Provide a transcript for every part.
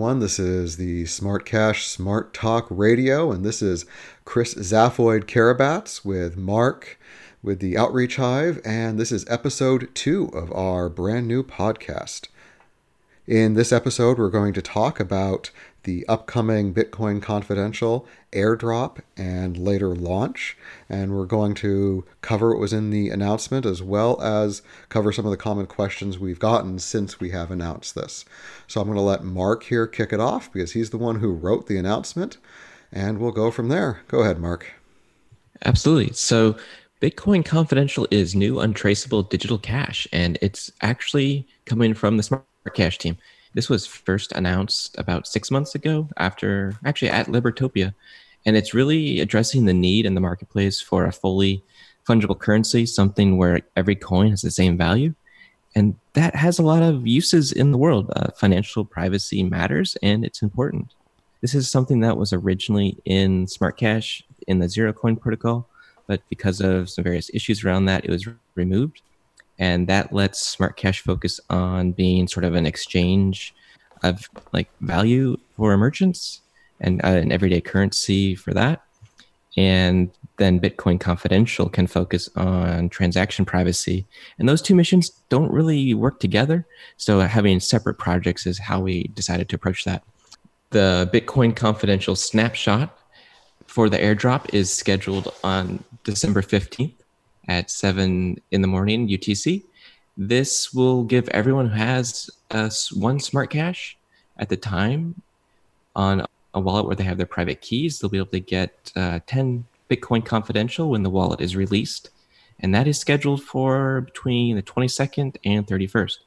everyone. This is the SmartCash SmartTalk Radio, and this is Chris Zaffoid Karabats with Mark with the Outreach Hive, and this is episode 2 of our brand new podcast. In this episode, we're going to talk about the upcoming Bitcoin Confidential airdrop and later launch, and we're going to cover what was in the announcement as well as cover some of the common questions we've gotten since we have announced this. So I'm going to let Mark here kick it off because he's the one who wrote the announcement, and we'll go from there. Go ahead, Mark. Absolutely. So Bitcoin Confidential is new untraceable digital cash, and it's actually coming from the SmartCash team. This was first announced about 6 months ago at Libertopia, and it's really addressing the need in the marketplace for a fully fungible currency, something where every coin has the same value. And that has a lot of uses in the world. Financial privacy matters, and it's important. This is something that was originally in SmartCash in the Zero Coin protocol, but because of some various issues around that, it was removed. And that lets SmartCash focus on being sort of an exchange of like value for merchants and an everyday currency for that. And then Bitcoin Confidential can focus on transaction privacy. And those two missions don't really work together. So having separate projects is how we decided to approach that. The Bitcoin Confidential snapshot for the airdrop is scheduled on December 15th. At 7 in the morning UTC. This will give everyone who has one SmartCash at the time on a wallet where they have their private keys. They'll be able to get 10 Bitcoin Confidential when the wallet is released. And that is scheduled for between the 22nd and 31st.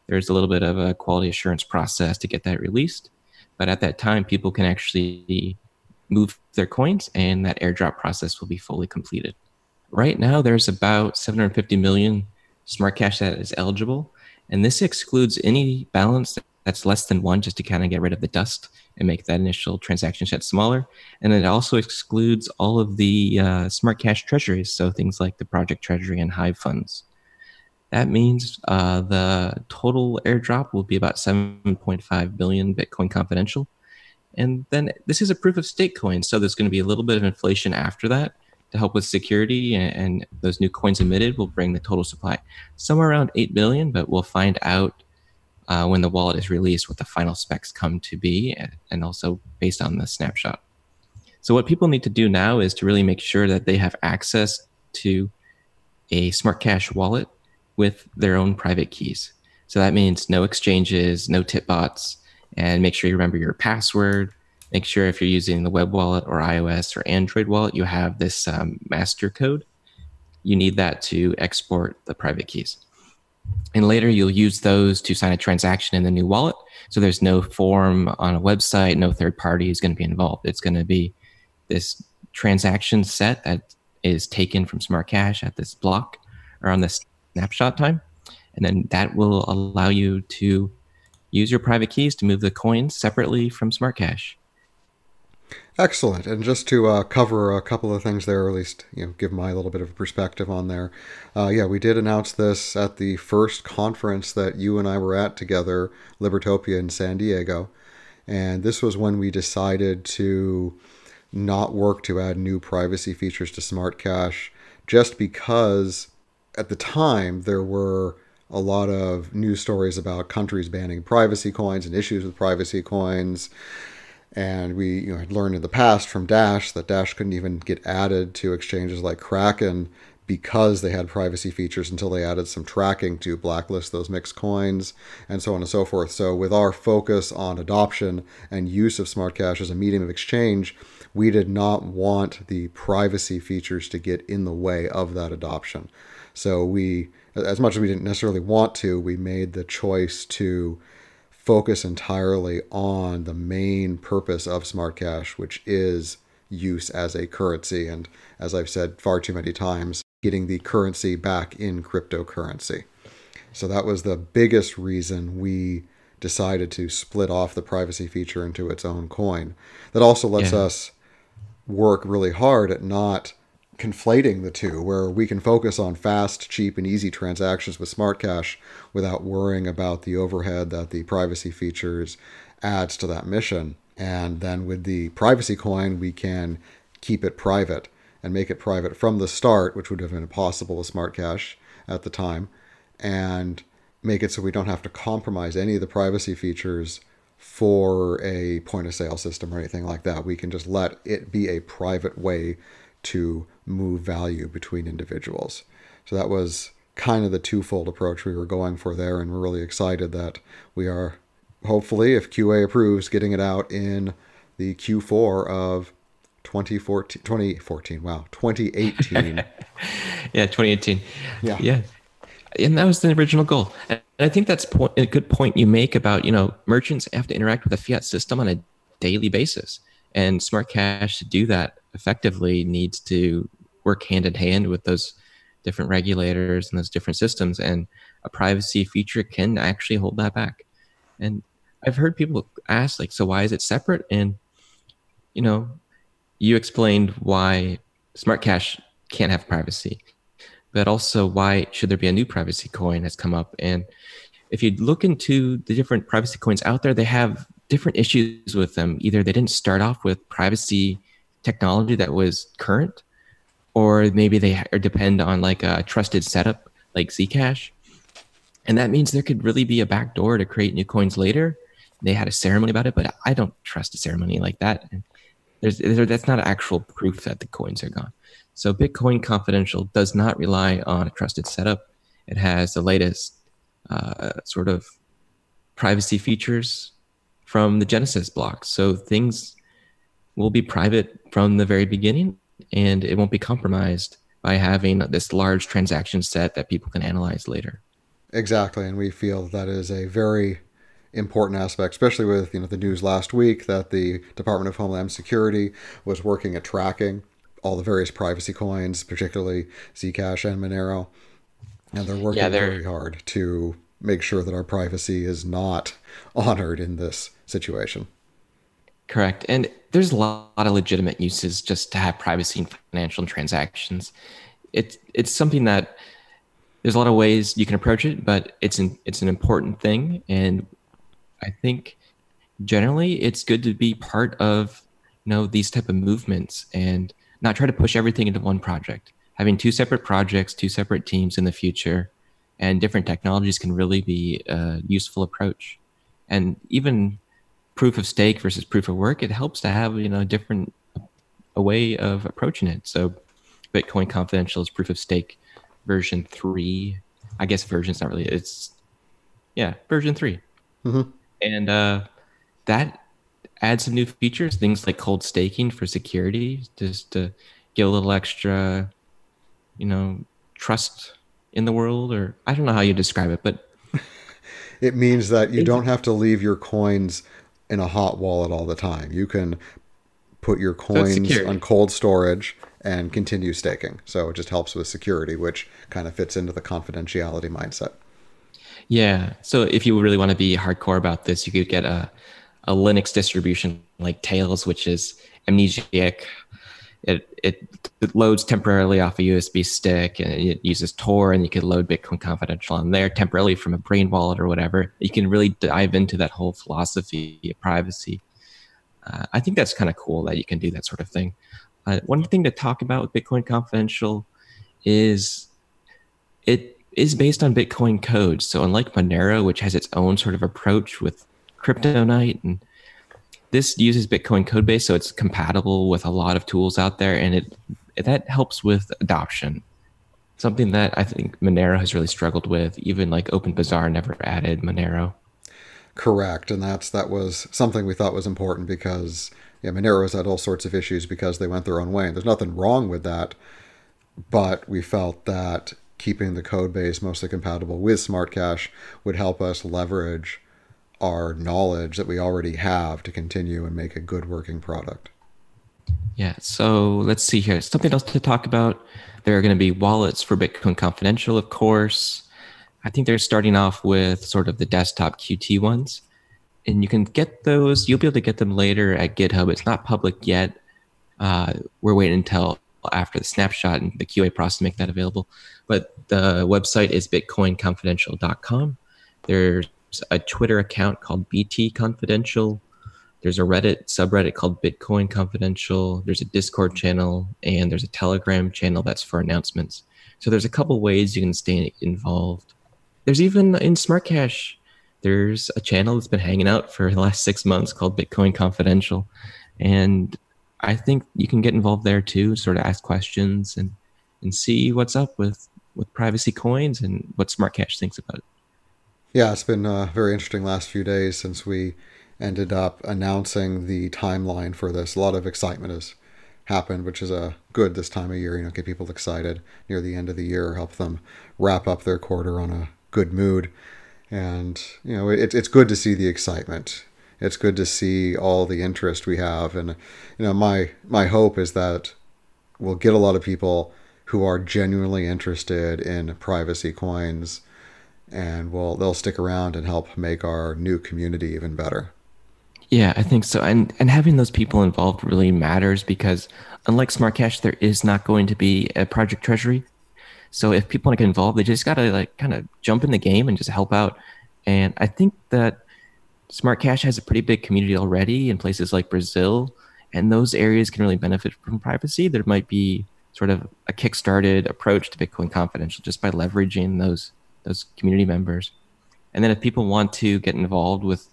There's a little bit of a quality assurance process to get that released. But at that time, people can actually move their coins and that airdrop process will be fully completed. Right now, there's about 750 million SmartCash that is eligible, and this excludes any balance that's less than 1 just to kind of get rid of the dust and make that initial transaction set smaller. And it also excludes all of the SmartCash treasuries, so things like the Project Treasury and Hive funds. That means the total airdrop will be about 7.5 billion Bitcoin Confidential. And then this is a proof of stake coin, so there's going to be a little bit of inflation after that. To help with security, and those new coins emitted will bring the total supply somewhere around 8 billion, but we'll find out when the wallet is released what the final specs come to be, and also based on the snapshot. So what people need to do now is to really make sure that they have access to a SmartCash wallet with their own private keys. So that means no exchanges, no tip bots, and make sure you remember your password. Make sure if you're using the web wallet or iOS or Android wallet, you have this master code. You need that to export the private keys. And later you'll use those to sign a transaction in the new wallet. So there's no form on a website, no third party is going to be involved. It's going to be this transaction set that is taken from SmartCash at this block or on this snapshot time. And then that will allow you to use your private keys to move the coins separately from SmartCash. Excellent. And just to cover a couple of things there, or at least give my little bit of a perspective on there. We did announce this at the first conference that you and I were at together, Libertopia in San Diego. And this was when we decided to not work to add new privacy features to SmartCash, just because at the time there were a lot of news stories about countries banning privacy coins and issues with privacy coins. And we had learned in the past from Dash that Dash couldn't even get added to exchanges like Kraken because they had privacy features until they added some tracking to blacklist those mixed coins and so on and so forth. So with our focus on adoption and use of SmartCash as a medium of exchange, we did not want the privacy features to get in the way of that adoption. So we, as much as we didn't necessarily want to, we made the choice to focus entirely on the main purpose of SmartCash, which is use as a currency. And as I've said far too many times, getting the currency back in cryptocurrency. So that was the biggest reason we decided to split off the privacy feature into its own coin. That also lets us work really hard at not conflating the two, where we can focus on fast, cheap, and easy transactions with SmartCash without worrying about the overhead that the privacy features adds to that mission. And then with the privacy coin, we can keep it private and make it private from the start, which would have been impossible with SmartCash at the time, and make it so we don't have to compromise any of the privacy features for a point of sale system or anything like that. We can just let it be a private way to move value between individuals. So that was kind of the twofold approach we were going for there, and we're really excited that we are, hopefully, if QA approves, getting it out in the Q4 of 2018. Yeah, 2018. Yeah. Yeah. And that was the original goal. And I think that's a good point you make about, merchants have to interact with the fiat system on a daily basis. And SmartCash, to do that effectively, needs to work hand in hand with those different regulators and those different systems. And a privacy feature can actually hold that back. And I've heard people ask, like, so why is it separate? And, you explained why SmartCash can't have privacy, but also why should there be a new privacy coin that's come up. And if you look into the different privacy coins out there, they have different issues with them. Either they didn't start off with privacy technology that was current, or maybe they depend on like a trusted setup like Zcash. And that means there could really be a backdoor to create new coins later. They had a ceremony about it, but I don't trust a ceremony like that. And that's not actual proof that the coins are gone. So Bitcoin Confidential does not rely on a trusted setup. It has the latest sort of privacy features from the Genesis block. So things will be private from the very beginning, and it won't be compromised by having this large transaction set that people can analyze later. Exactly, and we feel that is a very important aspect, especially with the news last week that the Department of Homeland Security was working at tracking all the various privacy coins, particularly Zcash and Monero, and they're working very hard to make sure that our privacy is not honored in this situation. Correct, and there's a lot of legitimate uses just to have privacy in financial transactions. It's something that there's a lot of ways you can approach it, but it's an important thing, and I think generally it's good to be part of these type of movements and not try to push everything into one project. Having two separate projects, two separate teams in the future, and different technologies can really be a useful approach. And even proof of stake versus proof of work, it helps to have a way of approaching it. So Bitcoin Confidential is proof of stake version 3. I guess version's not really, version 3. Mm-hmm. And that adds some new features, things like cold staking for security, just to get a little extra, trust in the world, or I don't know how you describe it, but it means that you don't have to leave your coins in a hot wallet all the time. You can put your coins on cold storage and continue staking. So it just helps with security, which kind of fits into the confidentiality mindset. Yeah. So if you really want to be hardcore about this, you could get a Linux distribution like Tails, which is amnesiac. It loads temporarily off a USB stick, and it uses Tor, and you can load Bitcoin Confidential on there temporarily from a Brain wallet or whatever. You can really dive into that whole philosophy of privacy. I think that's kind of cool that you can do that sort of thing. One thing to talk about with Bitcoin Confidential is it is based on Bitcoin code. So unlike Monero, which has its own sort of approach with Kryptonite, and this uses Bitcoin code base, so it's compatible with a lot of tools out there, and that helps with adoption. Something that I think Monero has really struggled with. Even like OpenBazaar never added Monero. Correct, and that was something we thought was important because Monero has had all sorts of issues because they went their own way, and there's nothing wrong with that, but we felt that keeping the code base mostly compatible with SmartCash would help us leverage our knowledge that we already have to continue and make a good working product. Yeah, so let's see here. Something else to talk about. There are going to be wallets for Bitcoin Confidential, of course. I think they're starting off with sort of the desktop Qt ones. And you can get those. You'll be able to get them later at GitHub. It's not public yet. We're waiting until after the snapshot and the QA process to make that available. But the website is bitcoinconfidential.com. There's a Twitter account called BT Confidential. There's a Reddit subreddit called Bitcoin Confidential. There's a Discord channel, and there's a Telegram channel that's for announcements. So there's a couple ways you can stay involved. There's even in SmartCash, there's a channel that's been hanging out for the last 6 months called Bitcoin Confidential. And I think you can get involved there too, sort of ask questions and see what's up with privacy coins and what SmartCash thinks about it. Yeah, it's been a very interesting last few days since we ended up announcing the timeline for this. A lot of excitement has happened, which is good this time of year. Get people excited near the end of the year, help them wrap up their quarter on a good mood. And it's good to see the excitement. It's good to see all the interest we have. And my hope is that we'll get a lot of people who are genuinely interested in privacy coins, and they'll stick around and help make our new community even better. Yeah, I think so. And having those people involved really matters because unlike SmartCash, there is not going to be a project treasury. So if people want to get involved, they just got to kind of jump in the game and just help out. And I think that SmartCash has a pretty big community already in places like Brazil, and those areas can really benefit from privacy. There might be sort of a kickstarted approach to Bitcoin Confidential just by leveraging those community members. And then if people want to get involved with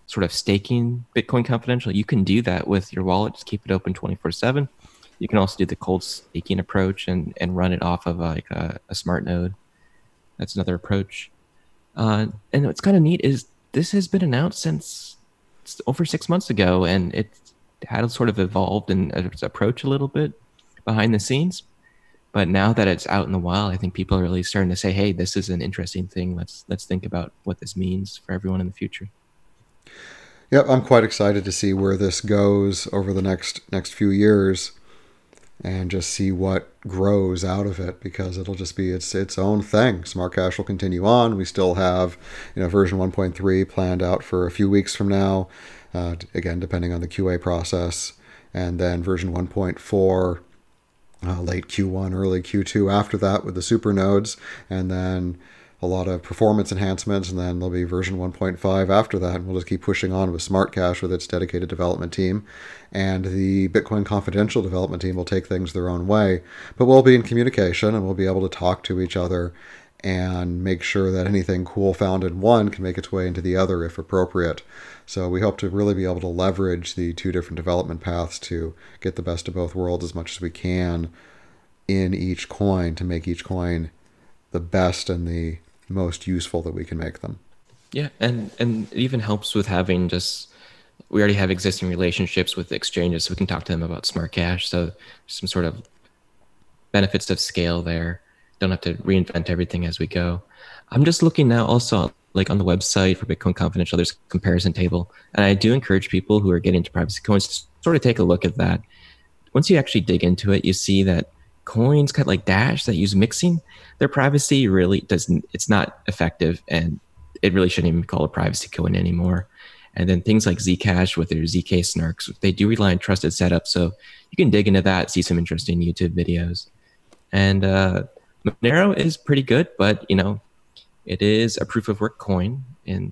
sort of staking Bitcoin Confidential, you can do that with your wallet. Just keep it open 24/7. You can also do the cold staking approach and run it off of a smart node. That's another approach. And what's kind of neat is this has been announced since over 6 months ago, and it had sort of evolved in its approach a little bit behind the scenes. But now that it's out in the wild, I think people are really starting to say, hey, this is an interesting thing. Let's think about what this means for everyone in the future. Yep, I'm quite excited to see where this goes over the next few years and just see what grows out of it, because it'll just be its own thing. SmartCash will continue on. We still have version 1.3 planned out for a few weeks from now, again, depending on the QA process, and then version 1.4 late Q1, early Q2 after that with the super nodes, and then a lot of performance enhancements, and then there'll be version 1.5 after that, and we'll just keep pushing on with SmartCash with its dedicated development team, and the Bitcoin Confidential development team will take things their own way, but we'll be in communication, and we'll be able to talk to each other and make sure that anything cool found in one can make its way into the other if appropriate. So we hope to really be able to leverage the two different development paths to get the best of both worlds as much as we can in each coin, to make each coin the best and the most useful that we can make them. Yeah, and it even helps with having we already have existing relationships with exchanges, so we can talk to them about SmartCash. So some sort of benefits of scale there. Don't have to reinvent everything as we go. I'm just looking now also on the website for Bitcoin Confidential, there's a comparison table. And I do encourage people who are getting into privacy coins to sort of take a look at that. Once you actually dig into it, you see that coins kind of like Dash that use mixing, their privacy really it's not effective, and it really shouldn't even be called a privacy coin anymore. And then things like Zcash with their ZK snarks, they do rely on trusted setup. So you can dig into that, see some interesting YouTube videos. And Monero is pretty good, but it is a proof of work coin, and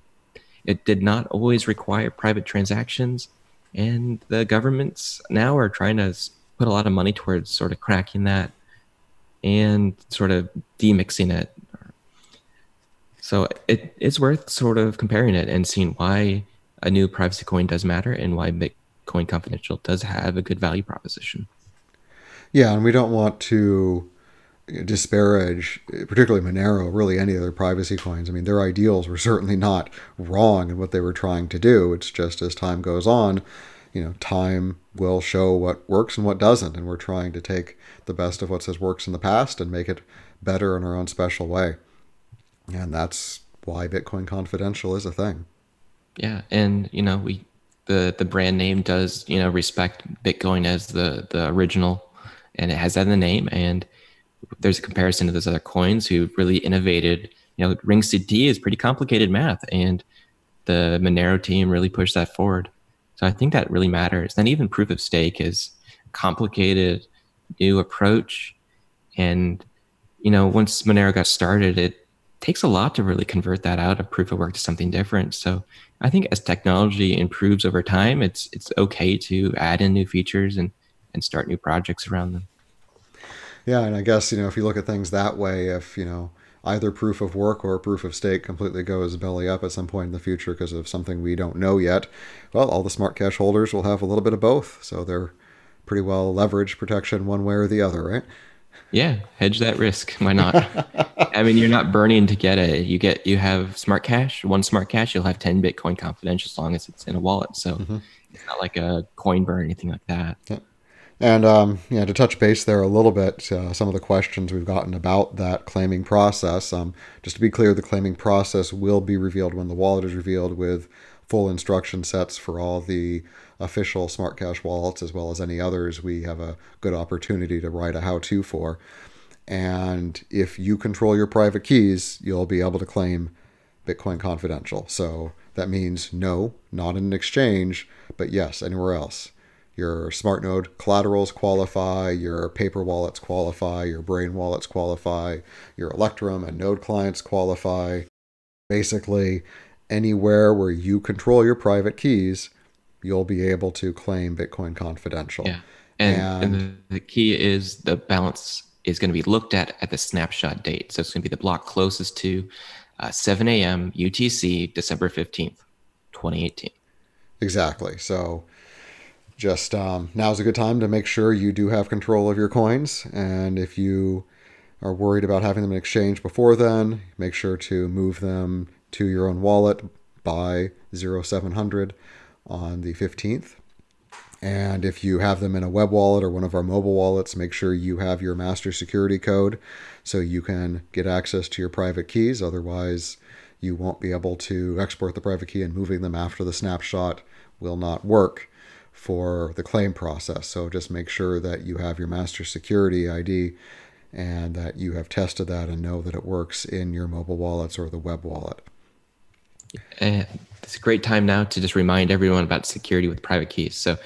it did not always require private transactions. And the governments now are trying to put a lot of money towards sort of cracking that and sort of demixing it. So it's worth sort of comparing it and seeing why a new privacy coin does matter and why Bitcoin Confidential does have a good value proposition. Yeah, and we don't want to disparage, particularly Monero, really any other privacy coins. I mean, their ideals were certainly not wrong in what they were trying to do. It's just as time goes on, time will show what works and what doesn't, and we're trying to take the best of what has works in the past and make it better in our own special way. And that's why Bitcoin Confidential is a thing. Yeah, and the brand name does respect Bitcoin as the original, and it has that in the name. And there's a comparison to those other coins who really innovated. Ring CD is pretty complicated math, and the Monero team really pushed that forward. So I think that really matters. Then even proof of stake is a complicated new approach. And, once Monero got started, takes a lot to really convert that out of proof of work to something different. So I think as technology improves over time, it's okay to add in new features and start new projects around them. Yeah, and I guess, if you look at things that way, if, either proof of work or proof of stake completely goes belly up at some point in the future because of something we don't know yet, well, all the SmartCash holders will have a little bit of both. So they're pretty well leveraged protection one way or the other, right? Yeah, hedge that risk. Why not? I mean, you're not burning to get you have SmartCash, one SmartCash, you'll have 10 Bitcoin confidential as long as it's in a wallet. So it's not like a coin burn or anything like that. Yeah. And to touch base there a little bit, some of the questions we've gotten about that claiming process. Just to be clear, the claiming process will be revealed when the wallet is revealed, with full instruction sets for all the official SmartCash wallets, as well as any others we have a good opportunity to write a how-to for. And if you control your private keys, you'll be able to claim Bitcoin confidential. So that means no, not in an exchange, but yes, anywhere else. Your SmartNode collaterals qualify, your paper wallets qualify, your Brain wallets qualify, your Electrum and Node clients qualify. Basically, anywhere where you control your private keys, you'll be able to claim Bitcoin confidential. Yeah. And the key is the balance is going to be looked at the snapshot date. So it's going to be the block closest to 7 a.m. UTC, December 15th, 2018. Exactly. So just now's a good time to make sure you do have control of your coins. And if you are worried about having them in exchange before then, make sure to move them to your own wallet by 0700 on the 15th. And if you have them in a web wallet or one of our mobile wallets, make sure you have your master security code so you can get access to your private keys. Otherwise, you won't be able to export the private key, and moving them after the snapshot will not work for the claim process. So just make sure that you have your master security ID and that you have tested that and know that it works in your mobile wallets or the web wallet. And it's a great time now to just remind everyone about security with private keys. So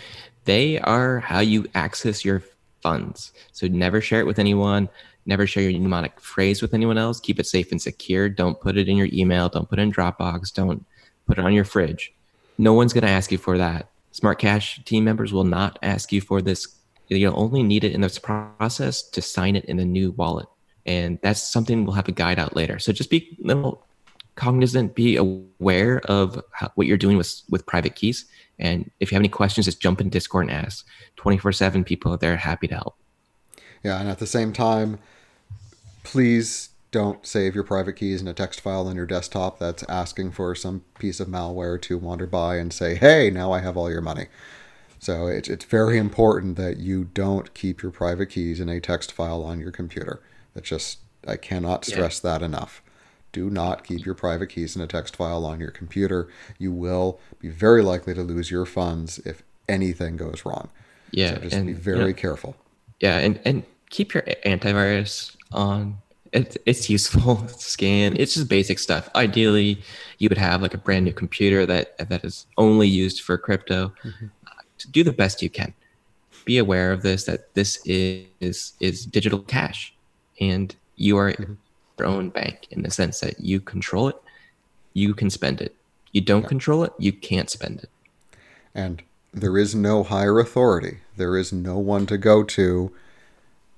they are how you access your funds. So never share it with anyone. Never share your mnemonic phrase with anyone else. Keep it safe and secure. Don't put it in your email. Don't put it in Dropbox. Don't put it on your fridge. No one's going to ask you for that. SmartCash team members will not ask you for this. You'll only need it in this process to sign it in the new wallet. And that's something we'll have a guide out later. So just be a little cognizant, be aware of what you're doing with private keys. And if you have any questions, just jump in Discord and ask. 24/7 people are there, happy to help. Yeah, and at the same time, please don't save your private keys in a text file on your desktop that's asking for some piece of malware to wander by and say, hey, now I have all your money. So it's very important that you don't keep your private keys in a text file on your computer. I cannot stress that enough. Do not keep your private keys in a text file on your computer. You will be very likely to lose your funds if anything goes wrong. Yeah, so just be very careful. Yeah, and keep your antivirus on. It's useful. Scan. It's just basic stuff. Ideally, you would have like a brand new computer that is only used for crypto. To do the best you can. Be aware of this, that this is digital cash, and you are your own bank in the sense that you control it, you can spend it. You don't control it, you can't spend it. And there is no higher authority. There is no one to go to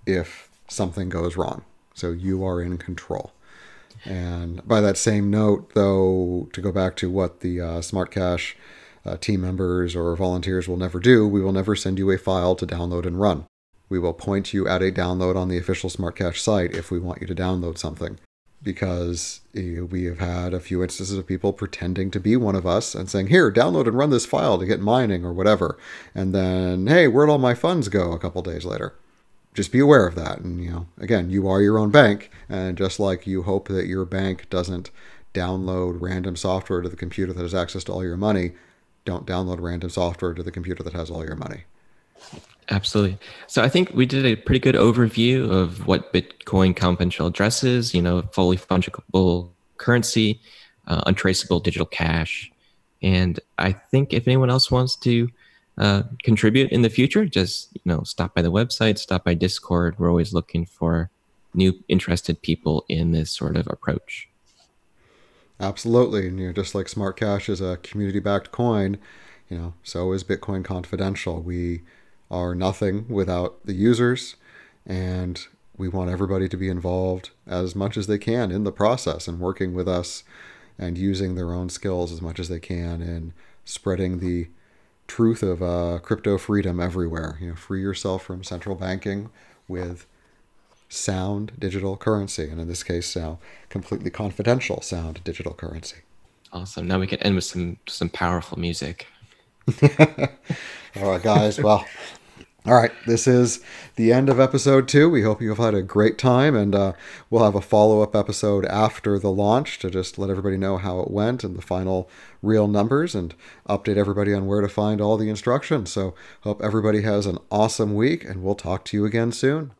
if something goes wrong. So you are in control. And by that same note, though, to go back to what the SmartCash team members or volunteers will never do, we will never send you a file to download and run. We will point you at a download on the official SmartCash site if we want you to download something. Because we have had a few instances of people pretending to be one of us and saying, here, download and run this file to get mining or whatever. And then, hey, where'd all my funds go a couple days later? Just be aware of that. And, again, you are your own bank. And just like you hope that your bank doesn't download random software to the computer that has access to all your money, don't download random software to the computer that has all your money. Absolutely. So I think we did a pretty good overview of what Bitcoin confidential addresses, fully fungible currency, untraceable digital cash. And I think if anyone else wants to contribute in the future, just stop by the website, stop by Discord. We're always looking for new interested people in this sort of approach. Absolutely. And just like SmartCash is a community-backed coin, so is Bitcoin Confidential. We are nothing without the users, and we want everybody to be involved as much as they can in the process and working with us and using their own skills as much as they can in spreading the truth of crypto freedom everywhere. Free yourself from central banking with sound digital currency, and in this case now completely confidential sound digital currency. Awesome. Now we can end with some powerful music. All right, guys. Well, all right. This is the end of episode 2. We hope you've had a great time, and we'll have a follow-up episode after the launch to just let everybody know how it went and the final real numbers, and update everybody on where to find all the instructions. So hope everybody has an awesome week, and we'll talk to you again soon.